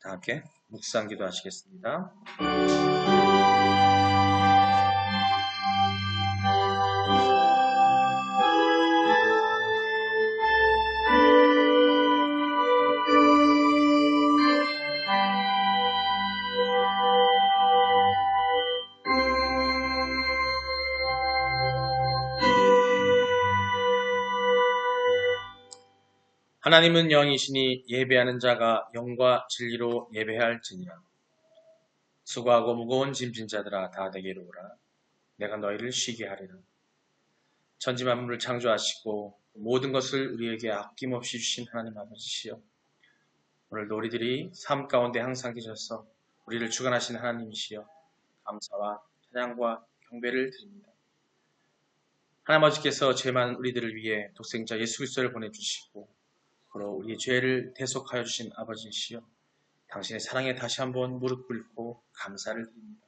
다 함께 묵상 기도하시겠습니다. 하나님은 영이시니 예배하는 자가 영과 진리로 예배할지니라. 수고하고 무거운 짐진 자들아 다 내게로 오라. 내가 너희를 쉬게 하리라. 천지 만물을 창조하시고 모든 것을 우리에게 아낌없이 주신 하나님 아버지시여, 오늘도 우리들이 삶 가운데 항상 계셔서 우리를 주관하신 하나님이시여, 감사와 찬양과 경배를 드립니다. 하나님 아버지께서 죄 많은 우리들을 위해 독생자 예수 그리스도를 보내주시고 그로 우리의 죄를 대속하여 주신 아버지시여, 당신의 사랑에 다시 한번 무릎 꿇고 감사를 드립니다.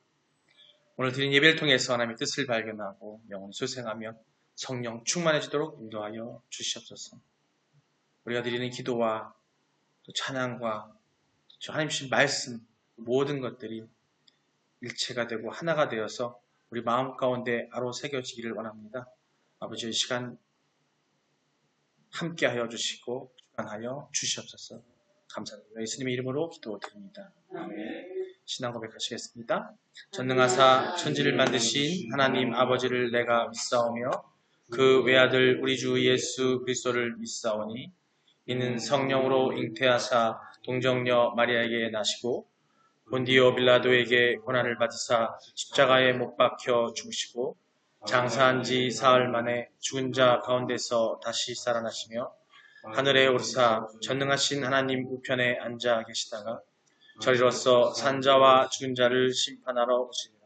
오늘 드린 예배를 통해서 하나님의 뜻을 발견하고 영혼이 소생하며 성령 충만해지도록 인도하여 주시옵소서. 우리가 드리는 기도와 또 찬양과 또 하나님 주신 말씀, 모든 것들이 일체가 되고 하나가 되어서 우리 마음 가운데 아로 새겨지기를 원합니다. 아버지의 시간 함께하여 주시고 주관하여 주시옵소서. 감사드립니다. 예수님의 이름으로 기도드립니다. 신앙 고백하시겠습니다. 전능하사 천지를 만드신 하나님 아버지를 내가 믿사오며 그 외아들 우리 주 예수 그리스도를 믿사오니 이는 성령으로 잉태하사 동정녀 마리아에게 나시고 본디오 빌라도에게 고난을 받으사 십자가에 못 박혀 죽으시고 장사한 지 사흘 만에 죽은 자 가운데서 다시 살아나시며 하늘에 오르사 전능하신 하나님 우편에 앉아 계시다가 저리로서 산자와 죽은 자를 심판하러 오시리라.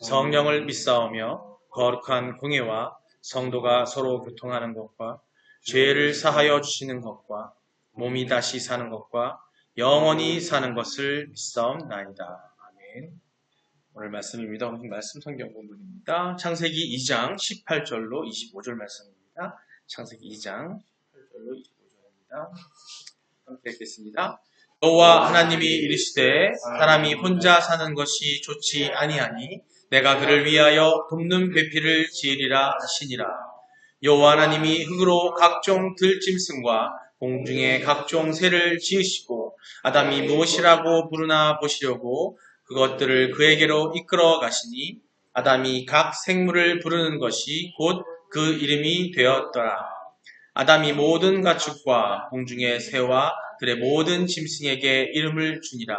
성령을 믿사오며 거룩한 공예와 성도가 서로 교통하는 것과 죄를 사하여 주시는 것과 몸이 다시 사는 것과 영원히 사는 것을 믿사옵나이다. 아멘. 오늘 말씀입니다. 오늘 말씀 성경 본문입니다. 창세기 2장 18절로 25절 말씀입니다. 창세기 2장 18절로 25절입니다. 함께 읽겠습니다. 여호와 하나님이 이르시되 사람이 혼자 사는 것이 좋지 아니하니 내가 그를 위하여 돕는 배필을 지으리라 하시니라. 여호와 하나님이 흙으로 각종 들짐승과 공중의 각종 새를 지으시고 아담이 무엇이라고 부르나 보시려고 그것들을 그에게로 이끌어 가시니 아담이 각 생물을 부르는 것이 곧 그 이름이 되었더라. 아담이 모든 가축과 공중의 새와 들의 모든 짐승에게 이름을 주니라.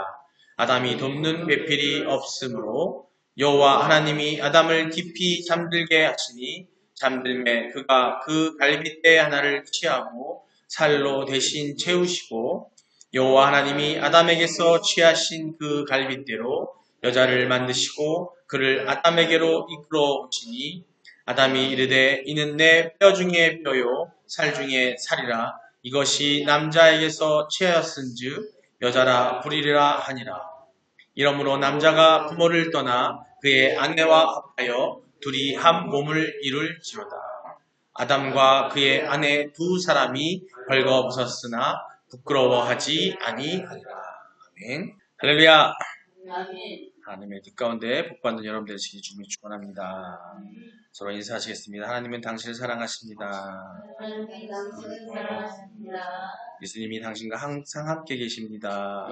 아담이 돕는 배필이 없으므로 여호와 하나님이 아담을 깊이 잠들게 하시니 잠들매 그가 그 갈빗대 하나를 취하고 살로 대신 채우시고 여호와 하나님이 아담에게서 취하신 그 갈빗대로 여자를 만드시고 그를 아담에게로 이끌어 오시니 아담이 이르되 이는 내 뼈 중에 뼈요 살 중에 살이라. 이것이 남자에게서 취하였은즉 여자라 부리리라 하니라. 이러므로 남자가 부모를 떠나 그의 아내와 합하여 둘이 한 몸을 이룰지로다. 아담과 그의 아내 두 사람이 벌거벗었으나 부끄러워하지 아니하리라. 아멘. 할렐루야. 아멘. 하나님의 뜻 가운데 복받는 여러분 되시기 주님을 축원합니다. 서로 인사하시겠습니다. 하나님은 당신을 사랑하십니다. 예수님이 당신과 항상 함께 계십니다.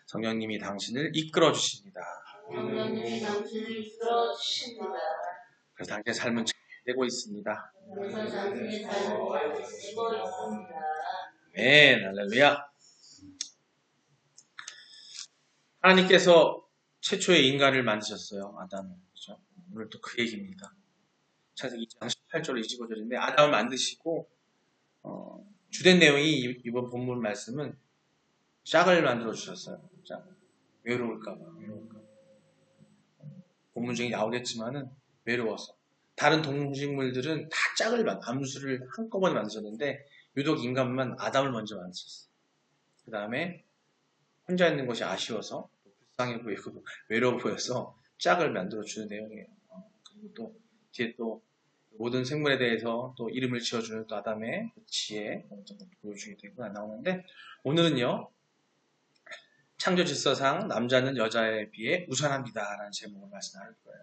성령님이 당신을 이끌어 주십니다. 그래서 당신의 삶은 잘 되고 있습니다. 아멘. 할렐루야. 하나님께서 최초의 인간을 만드셨어요. 아담을. 그렇죠? 오늘 또 그 얘기입니다. 창세기 2장 18절 25절인데 아담을 만드시고 주된 내용이 이번 본문 말씀은 짝을 만들어 주셨어요. 짝. 외로울까봐. 본문 중에 나오겠지만은 외로워서. 다른 동식물들은 다 짝을 암수를 한꺼번에 만드셨는데 유독 인간만 아담을 먼저 만드셨어요. 그 다음에 혼자 있는 것이 아쉬워서 불쌍해 보이고 외로워 보여서 짝을 만들어 주는 내용이에요. 그리고 또 뒤에 또 모든 생물에 대해서 또 이름을 지어주는 또 아담의 지혜 보여주게 되고 나오는데, 오늘은요 창조 질서상 남자는 여자에 비해 우선합니다라는 제목을 말씀할 거예요.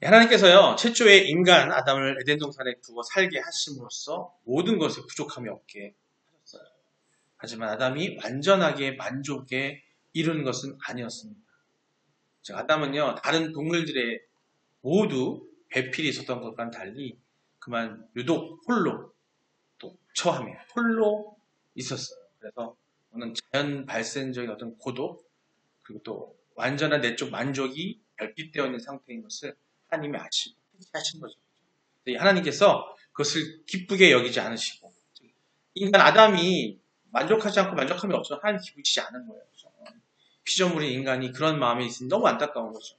하나님께서요 최초의 인간 아담을 에덴 동산에 두고 살게 하심으로써 모든 것에 부족함이 없게 하셨어요. 하지만 아담이 완전하게 만족에 이르는 것은 아니었습니다. 즉 아담은요 다른 동물들의 모두 배필이 있었던 것과는 달리 그만 유독 홀로 또 처함에 홀로 있었어요. 그래서 저는 자연 발생적인 어떤 고독 그리고 또 완전한 내적 만족이 결핍되어 있는 상태인 것을 하나님이 아시고 하신 거죠. 하나님께서 그것을 기쁘게 여기지 않으시고 인간 아담이 만족하지 않고 만족함이 없어 하나님 기쁘시지 않은 거예요. 피조물인 인간이 그런 마음이 있으니 너무 안타까운 거죠.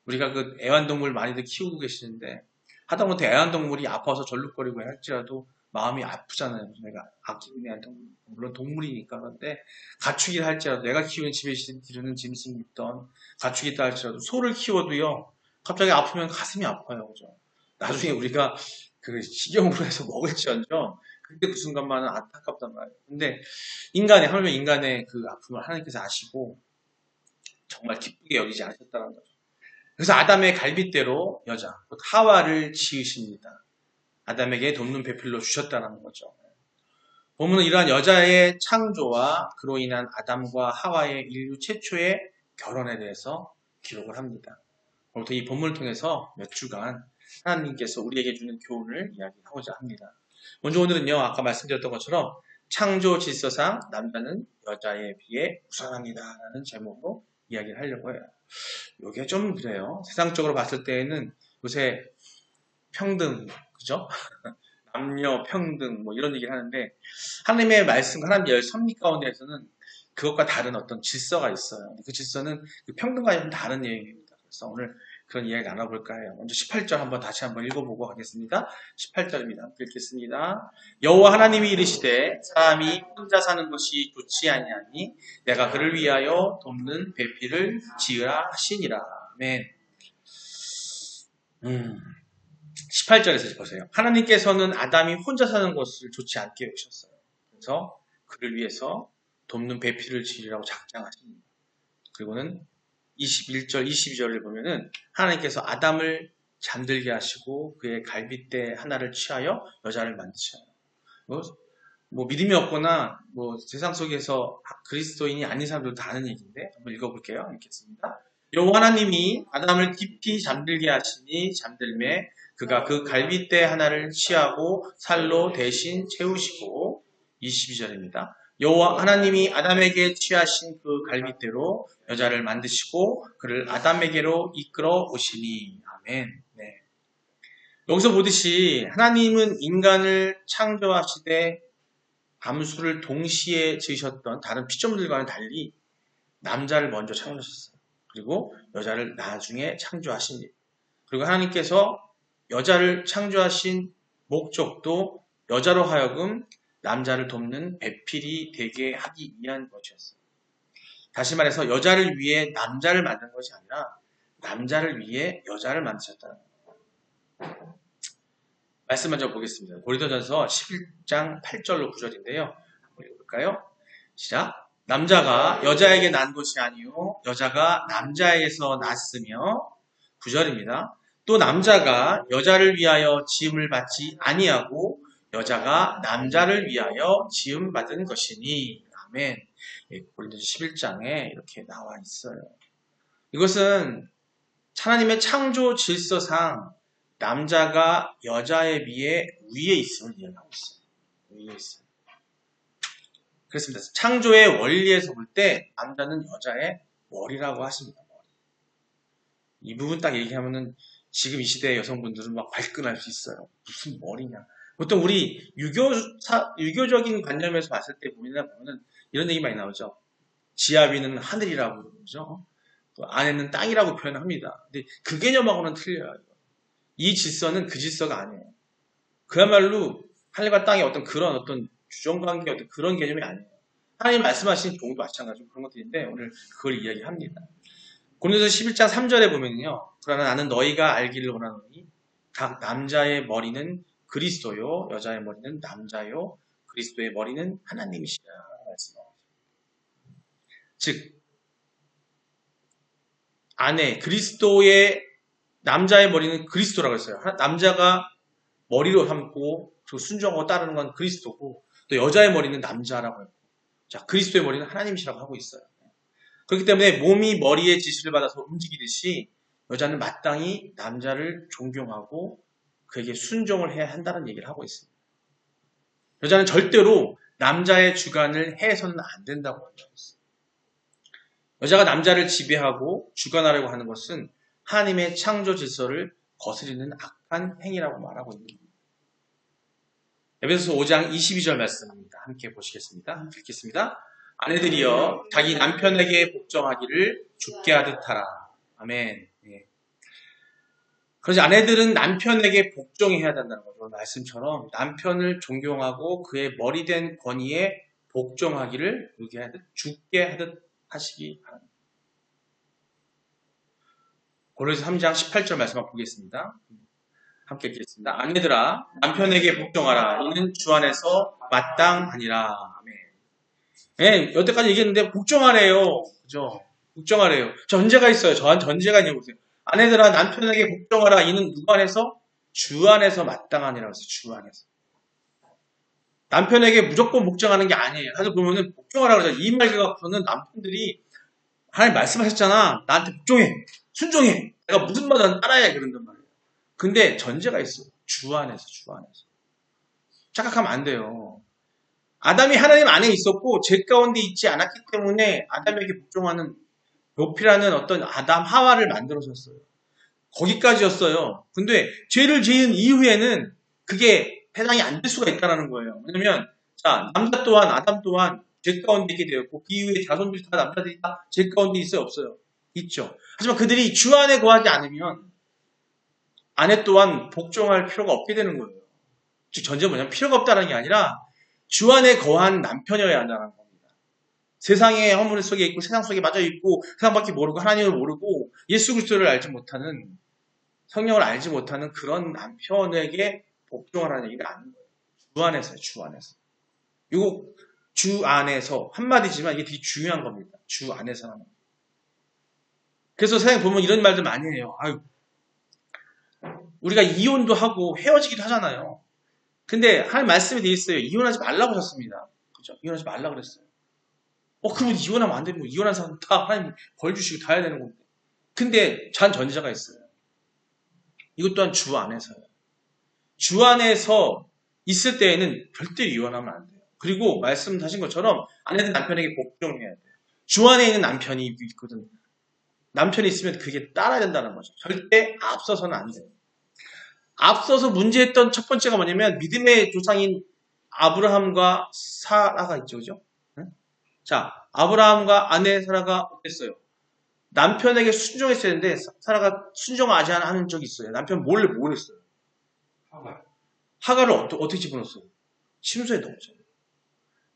우리가 그 애완동물 많이들 키우고 계시는데 하다못해 애완동물이 아파서 절룩거리고 할지라도 마음이 아프잖아요. 내가 아끼는 애완동물 물론 동물이니까. 그런데 가축이라 할지라도 내가 키우는 집에 기르는 짐승이 있던 가축이 있다 할지라도 소를 키워도요 갑자기 아프면 가슴이 아파요. 그죠? 나중에 우리가 그 식용으로 해서 먹을지언정 그때 그 순간만은 안타깝단 말이에요. 근데 하물며 인간의 그 아픔을 하나님께서 아시고 정말 기쁘게 여기지 않으셨다는 거죠. 그래서 아담의 갈빗대로 여자, 곧 하와를 지으십니다. 아담에게 돕는 배필로 주셨다는 거죠. 본문은 이러한 여자의 창조와 그로 인한 아담과 하와의 인류 최초의 결혼에 대해서 기록을 합니다. 오늘부터 이 본문을 통해서 몇 주간 하나님께서 우리에게 주는 교훈을 이야기하고자 합니다. 먼저 오늘은요, 아까 말씀드렸던 것처럼 창조 질서상 남자는 여자에 비해 우선합니다. 라는 제목으로 이야기를 하려고 해요. 이게 좀 그래요. 세상적으로 봤을 때에는 요새 평등, 그죠? 남녀 평등, 뭐 이런 얘기를 하는데, 하나님의 말씀, 하나님의 섭리 가운데에서는 그것과 다른 어떤 질서가 있어요. 그 질서는 그 평등과 좀 다른 얘기입니다. 그래서 오늘 그런 이야기 나눠볼까 해요. 먼저 18절 다시 한번 읽어보고 하겠습니다. 18절입니다. 읽겠습니다. 여호와 하나님이 이르시되 사람이 혼자 사는 것이 좋지 아니하니 내가 그를 위하여 돕는 배필을 지으라 하시니라. 아멘. 18절에서 보세요. 하나님께서는 아담이 혼자 사는 것을 좋지 않게 여기셨어요. 그래서 그를 위해서 돕는 배필을 지으라고 작정하십니다. 그리고는 21절, 22절을 보면은 하나님께서 아담을 잠들게 하시고 그의 갈빗대 하나를 취하여 여자를 만드셔요. 뭐 믿음이 없거나 뭐 세상 속에서 그리스도인이 아닌 사람들도 다 아는 얘기인데 한번 읽어볼게요. 읽겠습니다. 여호와 하나님이 아담을 깊이 잠들게 하시니 잠들매 그가 그 갈빗대 하나를 취하고 살로 대신 채우시고 22절입니다. 여호와 하나님이 아담에게 취하신 그 갈빗대로 여자를 만드시고 그를 아담에게로 이끌어 오시니. 아멘. 네. 여기서 보듯이 하나님은 인간을 창조하시되 밤수를 동시에 지으셨던 다른 피조물들과는 달리 남자를 먼저 창조하셨어요. 그리고 여자를 나중에 창조하십니다. 그리고 하나님께서 여자를 창조하신 목적도 여자로 하여금 남자를 돕는 배필이 되게 하기 위한 것이었어요. 다시 말해서 여자를 위해 남자를 만든 것이 아니라 남자를 위해 여자를 만드셨다는 거예요. 말씀 먼저 보겠습니다. 고린도전서 11장 8절로 9절인데요. 한번 읽어볼까요? 시작. 남자가 여자에게 난 것이 아니요 여자가 남자에게서 났으며 9절입니다. 또 남자가 여자를 위하여 지음을 받지 아니하고 여자가 남자를 위하여 지음 받은 것이니. 아멘. 고린도서 11장에 이렇게 나와 있어요. 이것은 하나님의 창조 질서상 남자가 여자에 비해 위에 있음을 이야기하고 있어요. 위에 있어요. 그렇습니다. 창조의 원리에서 볼 때 남자는 여자의 머리라고 하십니다. 이 부분 딱 얘기하면은 지금 이 시대의 여성분들은 막 발끈할 수 있어요. 무슨 머리냐. 보통 우리 유교적인 관념에서 봤을 때 보면은 이런 얘기 많이 나오죠. 지하 위는 하늘이라고 그러죠. 또 안에는 땅이라고 표현합니다. 근데 그 개념하고는 틀려요. 이 질서는 그 질서가 아니에요. 그야말로 하늘과 땅의 그런 주정관계 그런 개념이 아니에요. 하나님 말씀하신 종도 마찬가지고 그런 것들인데 오늘 그걸 이야기합니다. 고린도서 11장 3절에 보면요. 그러나 나는 너희가 알기를 원하노니 각 남자의 머리는 그리스도요, 여자의 머리는 남자요, 그리스도의 머리는 하나님이시라 말씀합니다. 즉 아내 그리스도의 남자의 머리는 그리스도라고 했어요. 남자가 머리로 삼고 순종하고 따르는 건 그리스도고, 또 여자의 머리는 남자라고 했고, 자 그리스도의 머리는 하나님이시라고 하고 있어요. 그렇기 때문에 몸이 머리의 지시를 받아서 움직이듯이 여자는 마땅히 남자를 존경하고 그에게 순종을 해야 한다는 얘기를 하고 있습니다. 여자는 절대로 남자의 주관을 해서는 안 된다고 하고 있습니다. 여자가 남자를 지배하고 주관하려고 하는 것은 하나님의 창조 질서를 거스르는 악한 행위라고 말하고 있는 겁니다. 에베소서 5장 22절 말씀입니다. 함께 보시겠습니다. 함께 읽겠습니다. 아내들이여 자기 남편에게 복종하기를 주께 하듯 하라. 아멘. 예. 그래서 아내들은 남편에게 복종해야 된다는 거죠. 말씀처럼 남편을 존경하고 그의 머리된 권위에 복종하기를 누게 하듯 주께 하듯 하시기 바랍니다. 고린도서 3장 18절 말씀 한번 보겠습니다. 함께 읽겠습니다. 아내들아 남편에게 복종하라. 이는 주 안에서 마땅하니라. 아멘. 네, 여태까지 얘기했는데 복종하래요. 그죠? 복종하래요. 전제가 있어요. 저한 전제가 있냐고 보세요. 아내들아 남편에게 복종하라. 이는 누구 안에서? 주 안에서 마땅하니라고 해서 주 안에서. 남편에게 무조건 복종하는 게 아니에요. 사실 보면은 복종하라고 그러죠. 이 말 갖고서는 남편들이 하나님 말씀하셨잖아. 나한테 복종해. 순종해. 내가 무슨 말은 따라야 그런단 말이에요. 근데 전제가 있어. 주 안에서, 주 안에서. 착각하면 안 돼요. 아담이 하나님 안에 있었고 죄 가운데 있지 않았기 때문에 아담에게 복종하는 높이라는 어떤 아담 하와를 만들어줬어요. 거기까지였어요. 근데 죄를 지은 이후에는 그게 해당이 안 될 수가 있다는 거예요. 왜냐면 자 남자 또한 아담 또한 죄 가운데 있게 되었고 그 이후에 자손들이 다 남자들이 다 죄 가운데 있어요? 없어요? 있죠. 하지만 그들이 주 안에 거하지 않으면 아내 또한 복종할 필요가 없게 되는 거예요. 즉 전제는 뭐냐면 필요가 없다는 게 아니라 주 안에 거한 남편이어야 한다는 겁니다. 세상의 허물 속에 있고 세상 속에 빠져 있고 세상밖에 모르고 하나님을 모르고 예수 그리스도를 알지 못하는 성령을 알지 못하는 그런 남편에게 복종하라는 얘기가 아닌 거예요. 주 안에서요. 주 안에서. 이거 주 안에서 한마디지만 이게 되게 중요한 겁니다. 주 안에서는. 그래서 세상에 보면 이런 말들 많이 해요. 아유, 우리가 이혼도 하고 헤어지기도 하잖아요. 근데 하나님 말씀이 되어 있어요. 이혼하지 말라고 하셨습니다. 그죠? 이혼하지 말라고 그랬어요. 그러면 이혼하면 안 되고 이혼한 사람 다 하나님 벌 주시고 다 해야 되는 건데. 근데 잔 전제가 있어요. 이것 또한 주 안에서요. 주 안에서 있을 때에는 절대 이혼하면 안 돼요. 그리고 말씀하신 것처럼 아내는 남편에게 복종해야 돼요. 주 안에 있는 남편이 있거든. 남편이 있으면 그게 따라야 된다는 거죠. 절대 앞서서는 안 돼요. 앞서서 문제했던 첫 번째가 뭐냐면 믿음의 조상인 아브라함과 사라가 있죠. 그죠? 자, 아브라함과 아내 사라가 어땠어요? 남편에게 순종했어야 했는데 사라가 순종하지 않은 적이 있어요. 남편 몰래 뭘 했어요? 하가를 어떻게 집어넣었어요? 침소에 넣었죠.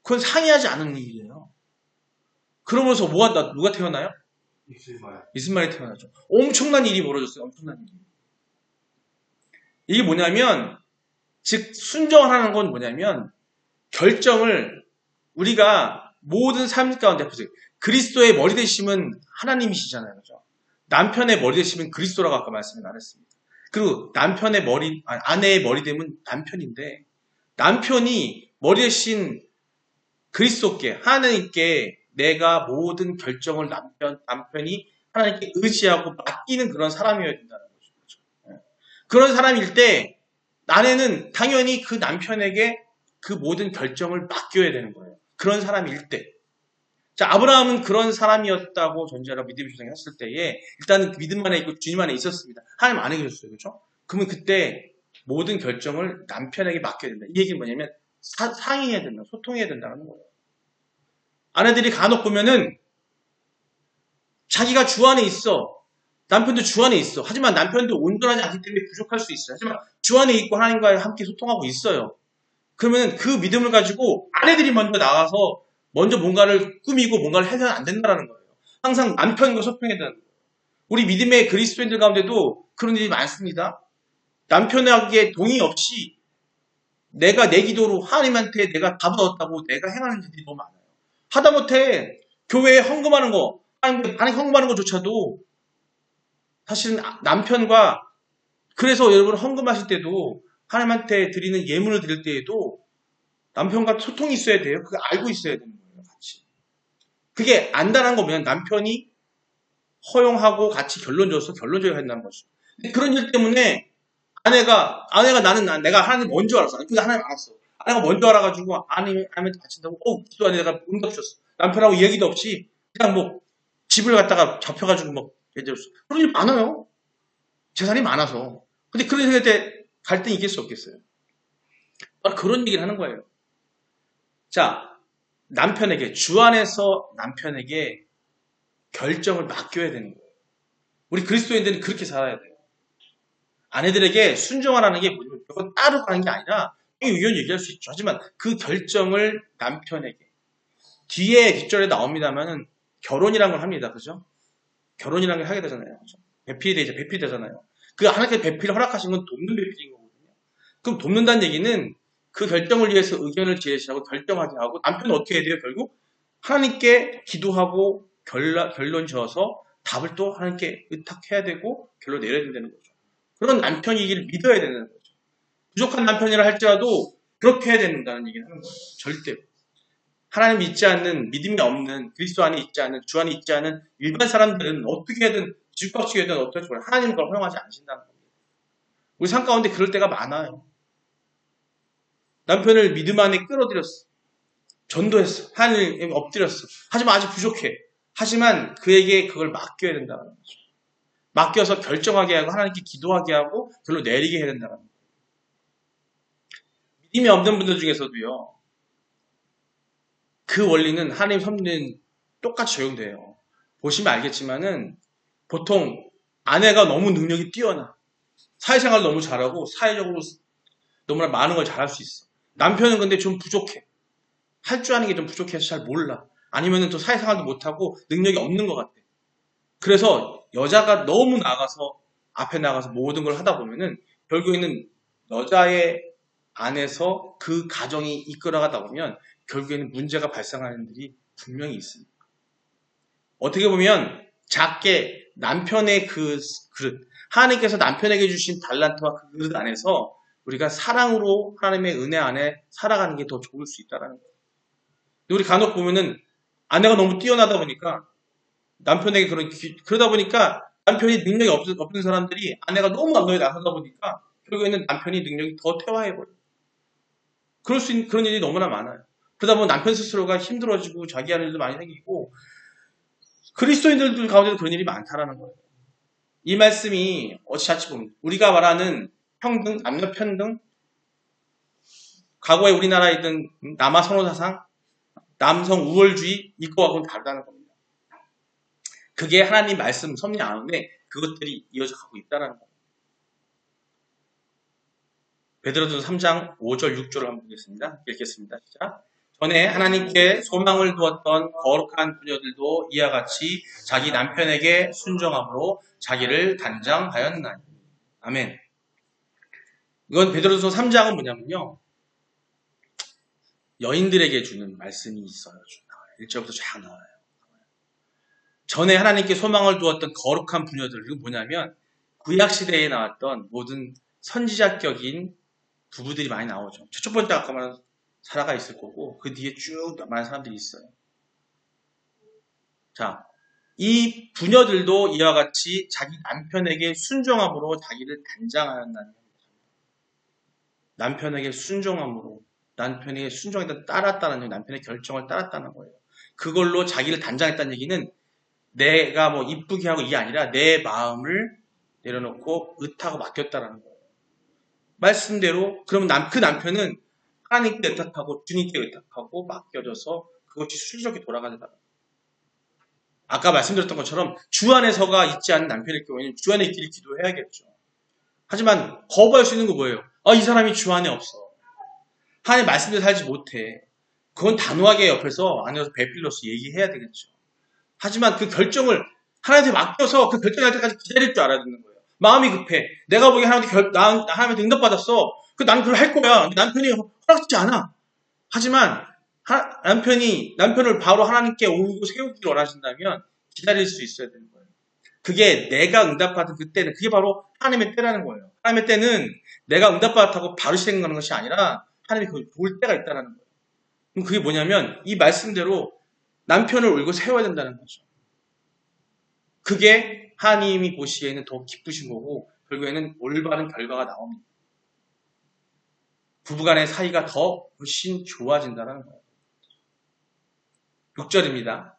그건 상의하지 않은 일이에요. 그러면서 누가 태어나요? 이스마엘이 태어나죠. 엄청난 일이 벌어졌어요. 엄청난 일이. 이게 뭐냐면 즉 순종을 하는 건 뭐냐면 결정을 우리가 모든 삶 가운데 보세요. 그리스도의 머리 되심은 하나님이시잖아요. 그죠? 남편의 머리 되심은 그리스도라고 아까 말씀을 나눴습니다. 그리고 남편의 아내의 머리 되면 남편인데 남편이 머리 되신 그리스도께 하나님께 내가 모든 결정을 남편이 하나님께 의지하고 맡기는 그런 사람이어야 된다는 거죠. 그런 사람일 때 아내는 당연히 그 남편에게 그 모든 결정을 맡겨야 되는 거예요. 그런 사람일 때. 자, 아브라함은 그런 사람이었다고 전제로 믿음의 조상이 했을 때에 일단은 믿음 안에 있고 주님 안에 있었습니다. 하나님 안에 계셨어요. 그렇죠? 그러면 그때 모든 결정을 남편에게 맡겨야 된다. 이 얘기는 뭐냐면 상의해야 된다. 소통해야 된다는 거예요. 아내들이 간혹 보면은 자기가 주 안에 있어. 남편도 주 안에 있어. 하지만 남편도 온전하지 않기 때문에 부족할 수 있어요. 하지만 주 안에 있고 하나님과 함께 소통하고 있어요. 그러면 그 믿음을 가지고 아내들이 먼저 나가서 먼저 뭔가를 꾸미고 뭔가를 해서는 안 된다는 거예요. 항상 남편과 소통해야 되는 거예요. 우리 믿음의 그리스도인들 가운데도 그런 일이 많습니다. 남편에게 동의 없이 내가 내 기도로 하나님한테 내가 답을 얻었다고 내가 행하는 일들이 너무 많아요. 하다못해 교회에 헌금하는 거, 하나님께 헌금하는 것조차도 사실은 남편과, 그래서 여러분 헌금하실 때도 하나님한테 드리는 예물을 드릴 때에도 남편과 소통이 있어야 돼요. 그거 알고 있어야 되는 거예요, 같이. 그게 안다는 거면 남편이 허용하고 같이 결론적으로 한다는 거죠. 그런 일 때문에 아내가 내가 하나님 먼저 알았어. 근데 하나님 알았어. 아내가 먼저 알아가지고 하나님한테 바친다고, 기도 안에 내가 응답 주셨어. 남편하고 얘기도 없이 그냥 뭐 집을 갖다가 잡혀가지고 뭐 얘기했어. 그런 일 많아요. 재산이 많아서. 근데 그런 생각할 때 갈등이 있을 수 없겠어요. 바로 그런 얘기를 하는 거예요. 자, 남편에게, 주 안에서 남편에게 결정을 맡겨야 되는 거예요. 우리 그리스도인들은 그렇게 살아야 돼요. 아내들에게 순종하라는 게 뭐냐면 그건 따로 가는 게 아니라 의견 얘기할 수 있죠. 하지만 그 결정을 남편에게, 뒤에 뒷절에 나옵니다만은 결혼이란 걸 합니다. 그죠? 결혼이란 걸 하게 되잖아요. 그죠? 배필이 되잖아요. 그 하나님께 배필을 허락하신 건 돕는 배필인 거거든요. 그럼 돕는다는 얘기는 그 결정을 위해서 의견을 제시하고 결정하게 하고, 남편은 어떻게 해야 돼요? 결국 하나님께 기도하고 결론 지어서 답을 또 하나님께 의탁해야 되고 결론 내려야 된다는 거죠. 그런 남편이기를 믿어야 되는 거죠. 부족한 남편이라 할지라도 그렇게 해야 된다는 얘기를 하는 거예요. 절대로. 하나님 믿지 않는, 믿음이 없는, 그리스도 안에 있지 않는, 주 안에 있지 않은 일반 사람들은 어떻게든 뒤죽박죽이든 어떻게 좋아요. 하나님 그걸 허용하지 않으신다는 겁니다. 우리 삶 가운데 그럴 때가 많아요. 남편을 믿음 안에 끌어들였어. 전도했어. 하나님 엎드렸어. 하지만 아직 부족해. 하지만 그에게 그걸 맡겨야 된다는 거죠. 맡겨서 결정하게 하고 하나님께 기도하게 하고 결론 내리게 해야 된다는 거예요. 믿음이 없는 분들 중에서도요, 그 원리는 하나님 섭리는 똑같이 적용돼요. 보시면 알겠지만은 보통 아내가 너무 능력이 뛰어나, 사회생활 너무 잘하고 사회적으로 너무나 많은 걸 잘할 수 있어. 남편은 근데 좀 부족해. 할 줄 아는 게 좀 부족해서 잘 몰라. 아니면은 또 사회생활도 못하고 능력이 없는 것 같아. 그래서 여자가 너무 앞에 나가서 모든 걸 하다 보면은 결국에는 여자의 안에서 그 가정이 이끌어가다 보면 결국에는 문제가 발생하는 일이 분명히 있습니다. 어떻게 보면 작게 남편의 그 그릇, 하나님께서 남편에게 주신 달란트와 그 그릇 안에서 우리가 사랑으로 하나님의 은혜 안에 살아가는 게 더 좋을 수 있다는 거예요. 우리 간혹 보면은 아내가 너무 뛰어나다 보니까 남편에게 그러다 보니까 남편이 능력이 없는 사람들이 아내가 너무 앞서에 나서다 보니까 결국에는 남편이 능력이 더 퇴화해버려요. 그런 일이 너무나 많아요. 그러다 보면 남편 스스로가 힘들어지고 자기 하는 일도 많이 생기고, 그리스도인들 가운데도 그런 일이 많다라는 거예요. 이 말씀이 어찌 보면 우리가 말하는 평등, 남녀 평등, 과거에 우리나라에 있던 남아 선호사상, 남성 우월주의 이거하고는 다르다는 겁니다. 그게 하나님 말씀 섭리 안에 그것들이 이어져 가고 있다는 겁니다. 베드로전서 3장 5절 6절을 한번 보겠습니다. 읽겠습니다. 시작. 전에 하나님께 소망을 두었던 거룩한 부녀들도 이와 같이 자기 남편에게 순종함으로 자기를 단장하였나니. 아멘. 이건 베드로전서 3장은 뭐냐면요, 여인들에게 주는 말씀이 있어요. 1절부터 쫙 나와요. 전에 하나님께 소망을 두었던 거룩한 부녀들, 이건 뭐냐면 구약시대에 나왔던 모든 선지자격인 부부들이 많이 나오죠. 첫 번째 아까 말한 사라가 있을 거고 그 뒤에 쭉 많은 사람들이 있어요. 자, 이 부녀들도 이와 같이 자기 남편에게 순종함으로 자기를 단장하였나니. 남편에게 순종함으로, 남편에게 순종했다 따랐다는 얘기, 남편의 결정을 따랐다는 거예요. 그걸로 자기를 단장했다는 얘기는 내가 뭐 이쁘게 하고 이게 아니라 내 마음을 내려놓고 의탁하고 맡겼다라는 거예요. 말씀대로 그러면 그 남편은 하나님께 의탁하고 주님께 의탁하고 맡겨져서 그것이 순조롭게 돌아가는 거예요. 아까 말씀드렸던 것처럼 주 안에서가 있지 않은 남편일 경우에는 주 안에 있기를 기도해야겠죠. 하지만 거부할 수 있는 거 뭐예요? 이 사람이 주 안에 없어. 하나님 말씀대로 살지 못해. 그건 단호하게 옆에서 안에서 배필로서 얘기해야 되겠죠. 하지만 그 결정을 하나님한테 맡겨서 그 결정할 때까지 기다릴 줄 알아야 되는 거예요. 마음이 급해. 내가 보기에 하나님한테 응답받았어. 나는 그걸 할 거야. 근데 남편이 허락하지 않아. 하지만 남편을 바로 하나님께 오고 세우기를 원하신다면 기다릴 수 있어야 되는 거예요. 그게 내가 응답받은 그때는 그게 바로 하나님의 때라는 거예요. 하나님의 때는 내가 응답받았다고 바로 실행하는 것이 아니라 하나님이 그걸 볼 때가 있다는 거예요. 그럼 그게 뭐냐면 이 말씀대로 남편을 올고 세워야 된다는 거죠. 그게 하나님이 보시기에는 더 기쁘신 거고 결국에는 올바른 결과가 나옵니다. 부부간의 사이가 더 훨씬 좋아진다는 거예요. 6절입니다.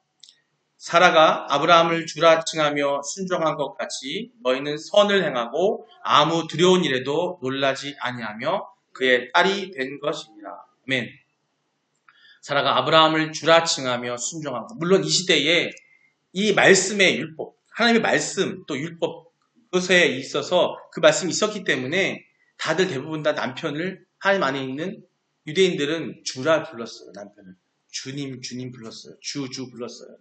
사라가 아브라함을 주라 칭하며 순종한 것 같이 너희는 선을 행하고 아무 두려운 일에도 놀라지 아니하며 그의 딸이 된 것이니라. 아멘. 사라가 아브라함을 주라 칭하며 순종한 것. 물론 이 시대에 이 말씀의 율법, 하나님의 말씀 또 율법 그것에 있어서 그 말씀이 있었기 때문에 다들 대부분 다 남편을 하나님 안에 있는 유대인들은 주라 불렀어요. 남편을. 주님 불렀어요. 주 불렀어요.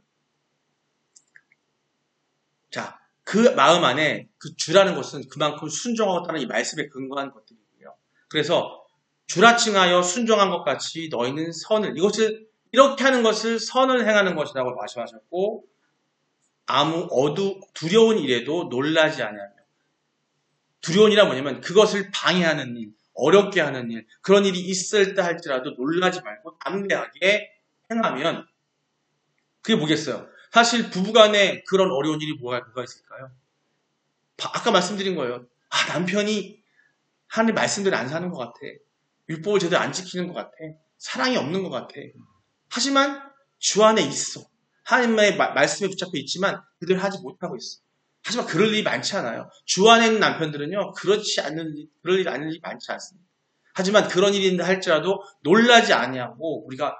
자, 그 마음 안에 그 주라는 것은 그만큼 순종하겠다는 이 말씀에 근거한 것들이고요. 그래서 주라 칭하여 순종한 것 같이 너희는 선을, 이렇게 하는 것을 선을 행하는 것이라고 말씀하셨고, 아무 두려운 일에도 놀라지 아니하며. 두려운 일은 뭐냐면 그것을 방해하는 일, 어렵게 하는 일, 그런 일이 있을 때 할지라도 놀라지 말고 담대하게 행하면 그게 뭐겠어요? 사실 부부간에 그런 어려운 일이 뭐가 있을까요? 아까 말씀드린 거예요. 남편이 하나님 말씀대로 안 사는 것 같아. 율법을 제대로 안 지키는 것 같아. 사랑이 없는 것 같아. 하지만 주 안에 있어. 하나님의 말씀에 붙잡혀 있지만 그들 하지 못하고 있어. 하지만 그럴 일이 많지 않아요. 주 안에 있는 남편들은요, 그럴 일이 많지 않습니다. 하지만 그런 일이 있는다 할지라도 놀라지 아니하고 우리가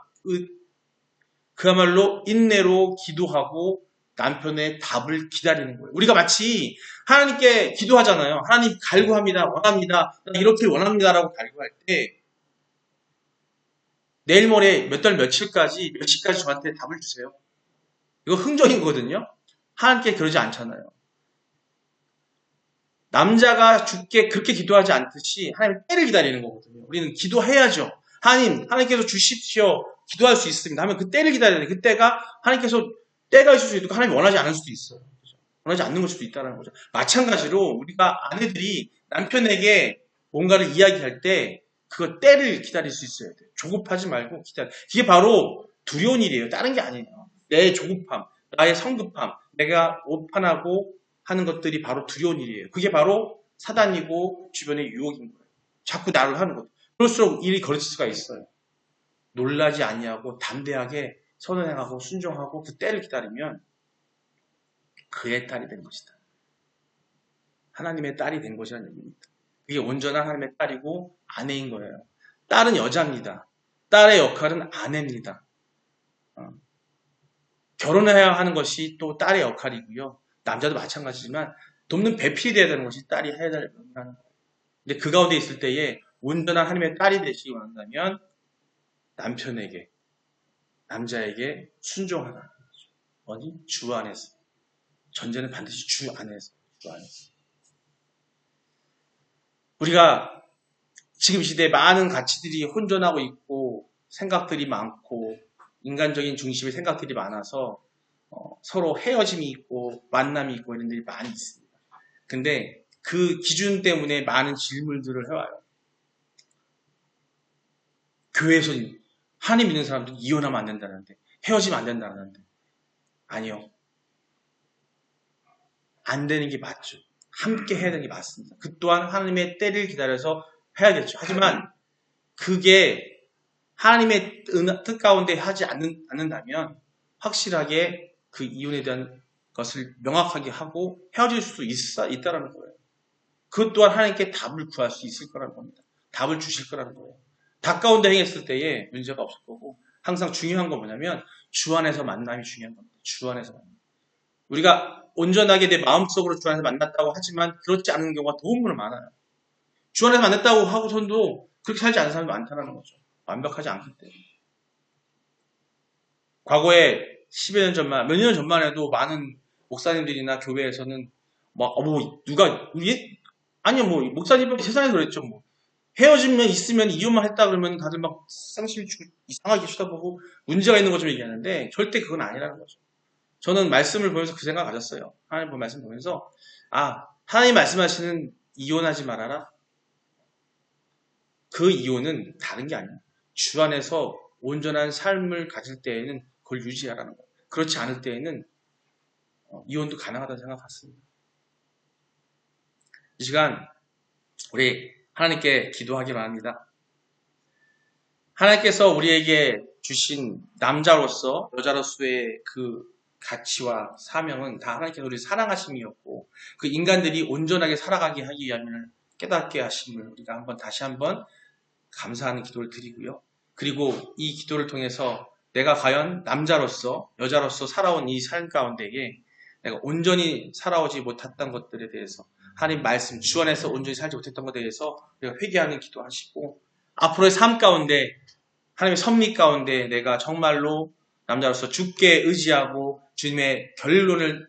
그야말로 인내로 기도하고 남편의 답을 기다리는 거예요. 우리가 마치 하나님께 기도하잖아요. 하나님 갈구합니다. 원합니다. 이렇게 원합니다라고 갈구할 때 내일 모레 몇 달 며칠까지 저한테 답을 주세요. 이거 흥정이거든요. 하나님께 그러지 않잖아요. 남자가 죽게 그렇게 기도하지 않듯이 하나님 때를 기다리는 거거든요. 우리는 기도해야죠. 하나님께서 주십시오. 기도할 수 있습니다. 하면 그 때를 기다려야 돼요. 그때가 하나님께서 때가 있을 수도 있고 하나님이 원하지 않을 수도 있어요. 원하지 않는 걸 수도 있다는 거죠. 마찬가지로 우리가 아내들이 남편에게 뭔가를 이야기할 때 그 때를 기다릴 수 있어야 돼요. 조급하지 말고 기다려. 이게 바로 두려운 일이에요. 다른 게 아니에요. 내 조급함, 나의 성급함, 내가 오판하고 하는 것들이 바로 두려운 일이에요. 그게 바로 사단이고 주변의 유혹인 거예요. 자꾸 나를 하는 것. 그럴수록 일이 거칠 수가 있어요. 놀라지 아니하고 담대하게 선언행하고 순종하고 그 때를 기다리면 그의 딸이 된 것이다. 하나님의 딸이 된 것이라는 얘기입니다. 그게 온전한 하나님의 딸이고 아내인 거예요. 딸은 여자입니다. 딸의 역할은 아내입니다. 결혼해야 하는 것이 또 딸의 역할이고요. 남자도 마찬가지지만 돕는 배필이 되어야 되는 것이 딸이 해야 될 일이라는 거예요. 근데 그 가운데 있을 때에 온전한 하나님의 딸이 되시기 원한다면 남자에게 순종하라. 어디? 주 안에서. 전제는 반드시 주 안에서. 우리가 지금 시대에 많은 가치들이 혼돈하고 있고 생각들이 많고 인간적인 중심의 생각들이 많아서 서로 헤어짐이 있고 만남이 있고 이런 일이 많이 있습니다. 근데 그 기준 때문에 많은 질문들을 해와요. 교회에서 하나님 믿는 사람들은 이혼하면 안 된다는데 헤어지면 안 된다는데 아니요. 안 되는 게 맞죠. 함께 해야 되는 게 맞습니다. 그 또한 하나님의 때를 기다려서 해야겠죠. 하지만 그게 하나님의 뜻 가운데 하지 않는다면 확실하게 그 이혼에 대한 것을 명확하게 하고 헤어질 수 있다는 거예요. 그것 또한 하나님께 답을 구할 수 있을 거라는 겁니다. 답을 주실 거라는 거예요. 답 가운데 행했을 때에 문제가 없을 거고 항상 중요한 건 뭐냐면 주 안에서 만남이 중요한 겁니다. 주 안에서 만남. 우리가 온전하게 내 마음속으로 주 안에서 만났다고 하지만 그렇지 않은 경우가 너무나 많아요. 주 안에서 만났다고 하고선도 그렇게 살지 않는 사람이 많다는 거죠. 완벽하지 않기 때문에. 과거에 10여 년 전만, 몇 년 전만 해도 많은 목사님들이나 교회에서는 누가, 아니요, 목사님은 세상에 그랬죠, 헤어지면 있으면 이혼만 했다 그러면 다들 막 쌍심이 주고 이상하게 쳐다보고 문제가 있는 것처럼 얘기하는데 절대 그건 아니라는 거죠. 저는 말씀을 보면서 그 생각 가졌어요. 하나님 말씀 보면서, 하나님 말씀하시는 이혼하지 말아라. 그 이혼은 다른 게 아니에요. 주 안에서 온전한 삶을 가질 때에는 그걸 유지하라는 거예요. 그렇지 않을 때에는 이혼도 가능하다는 생각 같습니다. 이 시간 우리 하나님께 기도하기 바랍니다. 하나님께서 우리에게 주신 남자로서 여자로서의 그 가치와 사명은 다 하나님께서 우리를 사랑하심이었고 그 인간들이 온전하게 살아가게 하기 위함을 깨닫게 하심을 우리가 다시 한번 감사하는 기도를 드리고요. 그리고 이 기도를 통해서 내가 과연 남자로서 여자로서 살아온 이 삶 가운데에 내가 온전히 살아오지 못했던 것들에 대해서 하나님 말씀 주 안에서 온전히 살지 못했던 것에 대해서 우리가 회개하는 기도하시고 앞으로의 삶 가운데 하나님의 섭리 가운데 내가 정말로 남자로서 주께 의지하고 주님의 결론을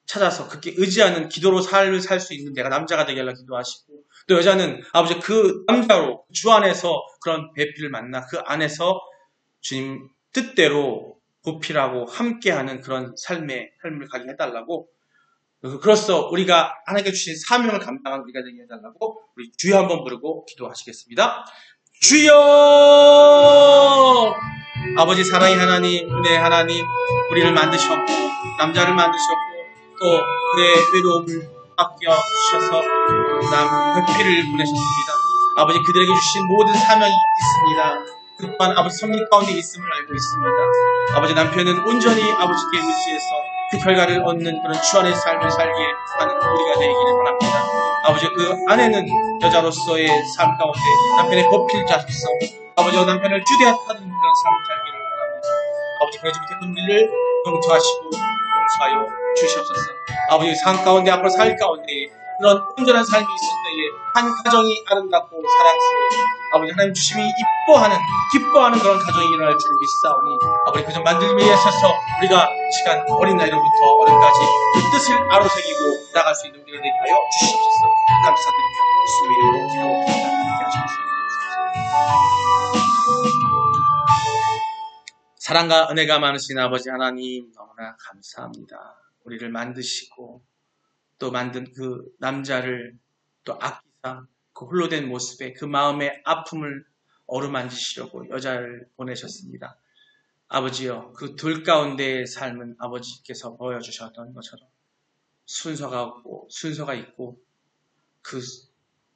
찾아서 그렇게 의지하는 기도로 삶을 살 수 있는 내가 남자가 되게 하려 기도하시고 또 여자는 아버지 그 남자로 주 안에서 그런 배필을 만나 그 안에서 주님 뜻대로 보필하고 함께하는 그런 삶을 가게 해달라고 그래서 우리가 하나님께 주신 사명을 감당한 우리가 되게 해달라고 우리 주여 한번 부르고 기도하시겠습니다. 주여! 아버지 사랑의 하나님, 은혜의 하나님, 우리를 만드셨고 남자를 만드셨고 또 그의 외로움을 아껴주셔서 배필을 보내셨습니다. 아버지 그들에게 주신 모든 사명이 있습니다. 그 또한 아버지 섭리 가운데 있음을 알고 있습니다. 아버지 남편은 온전히 아버지께 의지해서 그 결과를 얻는 그런 주 안의 삶을 살게 하는 우리가 되기를 바랍니다. 아버지 그 아내는 여자로서의 삶 가운데 남편의 보필 자로서 아버지와 남편을 주대하는 그런 삶을 살기를 바랍니다. 아버지 그러지 못했던 우리를 용서하시고 용서하여 주시옵소서. 아버지 삶 가운데 앞으로 살 가운데 그런 온전한 삶이 있을 때에 한 가정이 아름답고 사랑스러워 아버지 하나님 주심이 기뻐하는 그런 가정이 일어날 줄 믿사오니 아버지 그저 만들기 위해서서 우리가 시간 어린 나이로부터 어른까지 그 뜻을 아로새기고 나갈 수 있는 우리가 되게 하여 주시옵소서. 감사드리며 예수님 이름으로 기도드립니다. 함께 하시옵소서. 사랑과 은혜가 많으신 아버지 하나님 너무나 감사합니다. 우리를 만드시고 또 만든 그 남자를 또 아끼사 그 홀로 된 모습에 그 마음의 아픔을 어루만지시려고 여자를 보내셨습니다. 아버지여 그 둘 가운데의 삶은 아버지께서 보여주셨던 것처럼 순서가 있고 그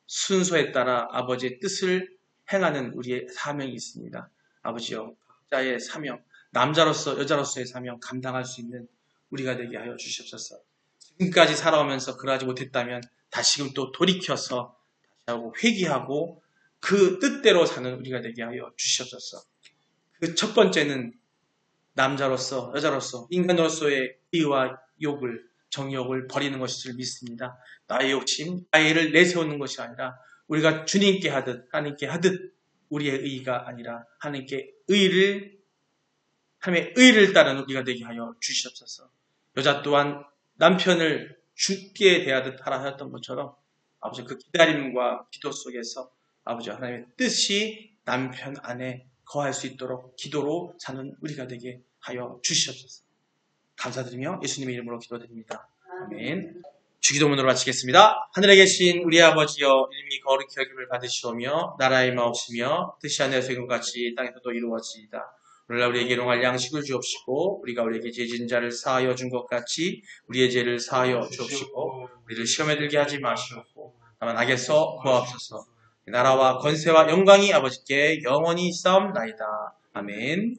순서에 따라 아버지의 뜻을 행하는 우리의 사명이 있습니다. 아버지여 각자의 사명 남자로서 여자로서의 사명 감당할 수 있는 우리가 되게 하여 주시옵소서. 지금까지 살아오면서 그러하지 못했다면 다시금 또 돌이켜서 다시 하고 회개하고 그 뜻대로 사는 우리가 되게 하여 주시옵소서. 그 첫 번째는 남자로서 여자로서 인간으로서의 의와 정욕을 버리는 것일 줄 믿습니다. 나의 욕심, 나의 의를 내세우는 것이 아니라 우리가 주님께 하듯 하나님께 하듯 우리의 의가 아니라 하나님의 의를 따르는 우리가 되게 하여 주시옵소서. 여자 또한 남편을 주께 대하듯 하라 하였던 것처럼 아버지 그 기다림과 기도 속에서 아버지 하나님의 뜻이 남편 안에 거할 수 있도록 기도로 사는 우리가 되게 하여 주시옵소서. 감사드리며 예수님의 이름으로 기도드립니다. 아멘. 주기도문으로 마치겠습니다. 하늘에 계신 우리 아버지여 이름이 거룩히 여김을 받으시오며 나라의 마옵시며 뜻이 하늘에서 이룬 같이 땅에서도 이루어지이다. 오늘날 우리에게 일용할 양식을 주옵시고 우리가 우리에게 죄진 자를 사하여 준 것 같이 우리의 죄를 사하여 주옵시고 우리를 시험에 들게 하지 마시옵고 다만 악에서 구하옵소서. 나라와 권세와 영광이 아버지께 영원히 있사옵나이다. 아멘.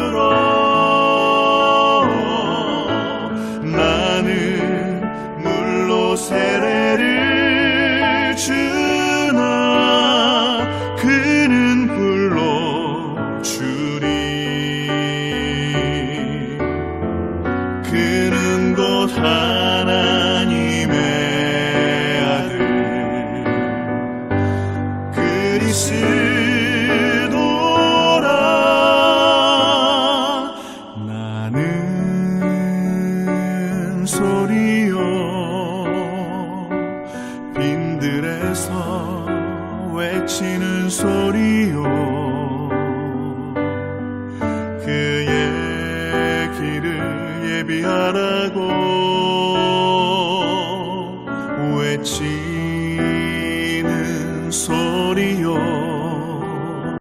성령으로 예비하라고 외치는 소리